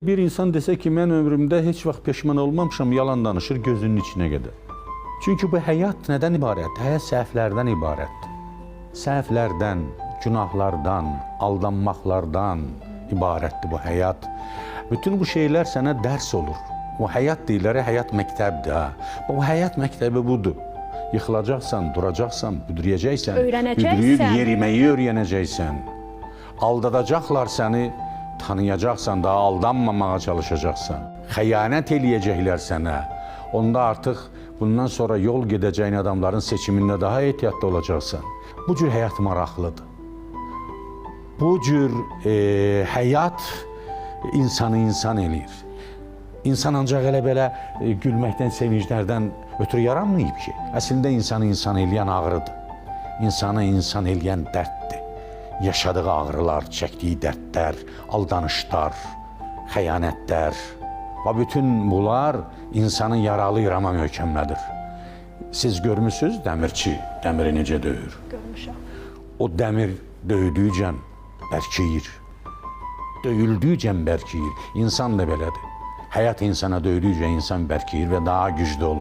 Bir insan desə ki, mən ömrümdə heç vaxt peşman olmamışam, yalan danışır gözünün içinə qədər. Çünki bu həyat nədən ibarət? Həyat səhvlərdən ibarətdir. Səhvlərdən, günahlardan, aldanmaqlardan ibarətdir bu həyat. Bütün bu şeylər sənə dərs olur. Bu həyat deyilir, həyat məktəbdir. Bu həyat məktəbi budur. Yıxılacaqsan, duracaqsan, büdürəyəcəksən, büdürüyüb yeriməyi öyrənəcəksən. Aldadacaqlar səni, tanıyacaqsan, daha aldanmamağa çalışacaqsan. Xəyanət eləyəcəklər sənə. Onda artıq bundan sonra yol gedəcəyin adamların seçimində daha ehtiyatlı olacaqsan. Bu cür həyat maraqlıdır. Bu cür həyat insanı insan eləyir. İnsan ancaq elə belə gülməkdən, sevinclərdən ötürü yaranmayıb ki. Əslində insanı insan eləyən ağrıdır. İnsanı insan eləyən dərddir. Yaşadığı ağrılar, çəkdiyi dərdlər, aldanışlar, xəyanətlər və bütün bunlar insanı yaralı irama möhkəmlədir. Siz görmüsünüz dəmirçi dəmiri necə döyür? Görmüşəm. O dəmir döydükcə bərkiyir. Döyüldükcə bərkiyir. İnsan da belədir. Həyat insana döydükcə insan bərkiyir və daha güclü olur.